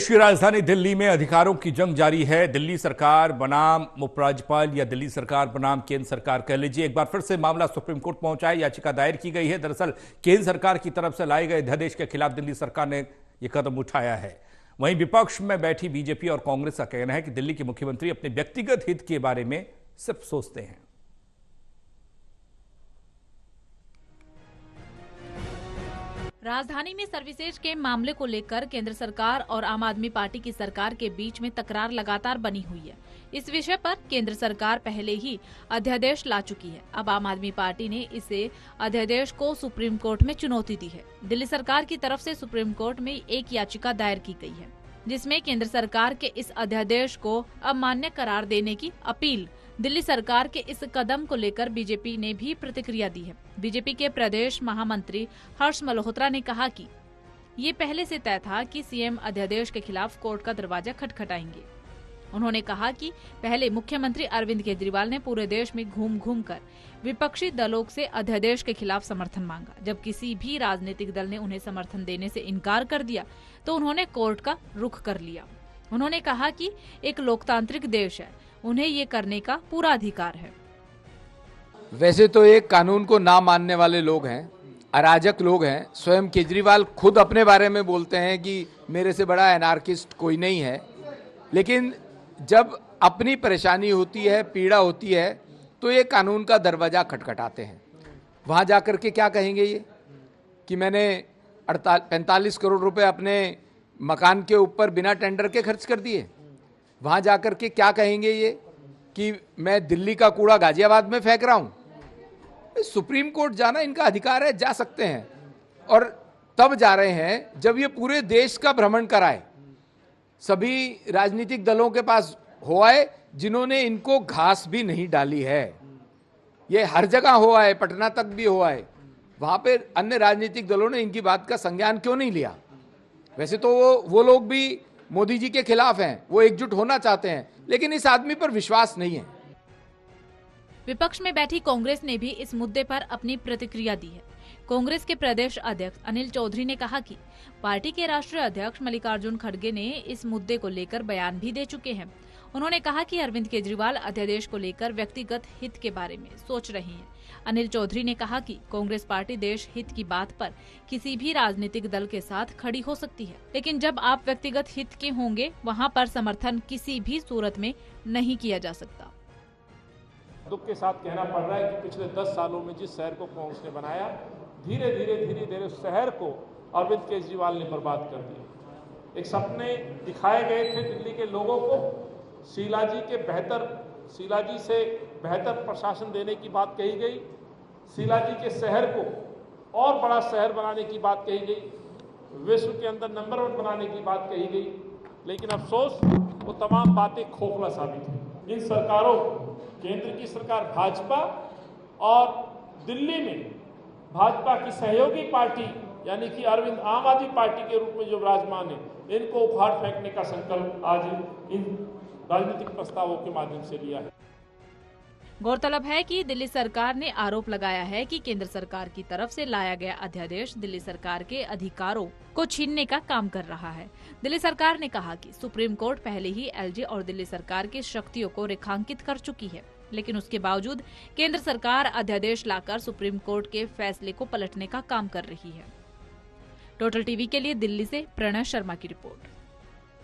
देश की राजधानी दिल्ली में अधिकारों की जंग जारी है। दिल्ली सरकार बनाम उपराज्यपाल या दिल्ली सरकार बनाम केंद्र सरकार कह लीजिए, एक बार फिर से मामला सुप्रीम कोर्ट पहुंचा है। याचिका दायर की गई है। दरअसल केंद्र सरकार की तरफ से लाए गए अध्यादेश के खिलाफ दिल्ली सरकार ने यह कदम उठाया है। वहीं विपक्ष में बैठी बीजेपी और कांग्रेस का कहना है कि दिल्ली के मुख्यमंत्री अपने व्यक्तिगत हित के बारे में सिर्फ सोचते हैं। राजधानी में सर्विसेज के मामले को लेकर केंद्र सरकार और आम आदमी पार्टी की सरकार के बीच में तकरार लगातार बनी हुई है। इस विषय पर केंद्र सरकार पहले ही अध्यादेश ला चुकी है। अब आम आदमी पार्टी ने इसे अध्यादेश को सुप्रीम कोर्ट में चुनौती दी है। दिल्ली सरकार की तरफ से सुप्रीम कोर्ट में एक याचिका दायर की गई है, जिसमें केंद्र सरकार के इस अध्यादेश को अमान्य करार देने की अपील। दिल्ली सरकार के इस कदम को लेकर बीजेपी ने भी प्रतिक्रिया दी है। बीजेपी के प्रदेश महामंत्री हर्ष मल्होत्रा ने कहा कि ये पहले से तय था कि सीएम अध्यादेश के खिलाफ कोर्ट का दरवाजा खटखटाएंगे। उन्होंने कहा कि पहले मुख्यमंत्री अरविंद केजरीवाल ने पूरे देश में घूम घूम कर विपक्षी दलों से अध्यादेश के खिलाफ समर्थन मांगा। जब किसी भी राजनीतिक दल ने उन्हें समर्थन देने से इनकार कर दिया तो उन्होंने कोर्ट का रुख कर लिया। उन्होंने कहा कि एक लोकतांत्रिक देश है, उन्हें ये करने का पूरा अधिकार है। वैसे तो एक कानून को ना मानने वाले लोग हैं, अराजक लोग हैं। स्वयं केजरीवाल खुद अपने बारे में बोलते हैं कि मेरे से बड़ा एनार्किस्ट कोई नहीं है। लेकिन जब अपनी परेशानी होती है, पीड़ा होती है, तो ये कानून का दरवाजा खटखटाते हैं। वहाँ जाकर के क्या कहेंगे ये कि मैंने 45 करोड़ रुपए अपने मकान के ऊपर बिना टेंडर के खर्च कर दिए। वहाँ जाकर के क्या कहेंगे ये कि मैं दिल्ली का कूड़ा गाजियाबाद में फेंक रहा हूँ। सुप्रीम कोर्ट जाना इनका अधिकार है, जा सकते हैं, और तब जा रहे हैं जब ये पूरे देश का भ्रमण कराए, सभी राजनीतिक दलों के पास हो आए जिन्होंने इनको घास भी नहीं डाली है। ये हर जगह हो आए, पटना तक भी हो आए। वहाँ पे अन्य राजनीतिक दलों ने इनकी बात का संज्ञान क्यों नहीं लिया? वैसे तो वो लोग भी मोदी जी के खिलाफ हैं, वो एकजुट होना चाहते हैं, लेकिन इस आदमी पर विश्वास नहीं है। विपक्ष में बैठी कांग्रेस ने भी इस मुद्दे पर अपनी प्रतिक्रिया दी है। कांग्रेस के प्रदेश अध्यक्ष अनिल चौधरी ने कहा कि पार्टी के राष्ट्रीय अध्यक्ष मल्लिकार्जुन खड़गे ने इस मुद्दे को लेकर बयान भी दे चुके हैं। उन्होंने कहा कि अरविंद केजरीवाल अध्यादेश को लेकर व्यक्तिगत हित के बारे में सोच रहे हैं। अनिल चौधरी ने कहा कि कांग्रेस पार्टी देश हित की बात पर किसी भी राजनीतिक दल के साथ खड़ी हो सकती है, लेकिन जब आप व्यक्तिगत हित के होंगे वहां पर समर्थन किसी भी सूरत में नहीं किया जा सकता। दुख के साथ कहना पड़ रहा है कि पिछले 10 सालों में जिस शहर को कांग्रेस ने बनाया, धीरे धीरे उस शहर को अरविंद केजरीवाल ने बर्बाद कर दिया। एक सपने दिखाए गए थे दिल्ली के लोगों को, शीला जी से बेहतर प्रशासन देने की बात कही गई, शीला जी के शहर को और बड़ा शहर बनाने की बात कही गई, विश्व के अंदर नंबर 1 बनाने की बात कही गई, लेकिन अफसोस वो तमाम बातें खोखला साबित हुई। इन सरकारों, केंद्र की सरकार भाजपा और दिल्ली में भाजपा की सहयोगी पार्टी यानी कि अरविंद आम आदमी पार्टी के रूप में जो विराजमान है, इनको उखाड़ फेंकने का संकल्प आज इन राजनीतिक प्रस्तावों के माध्यम से लिया है। गौरतलब है कि दिल्ली सरकार ने आरोप लगाया है कि केंद्र सरकार की तरफ से लाया गया अध्यादेश दिल्ली सरकार के अधिकारों को छीनने का काम कर रहा है। दिल्ली सरकार ने कहा कि सुप्रीम कोर्ट पहले ही एलजी और दिल्ली सरकार की शक्तियों को रेखांकित कर चुकी है, लेकिन उसके बावजूद केंद्र सरकार अध्यादेश लाकर सुप्रीम कोर्ट के फैसले को पलटने का काम कर रही है। टोटल टीवी के लिए दिल्ली से प्रणय शर्मा की रिपोर्ट।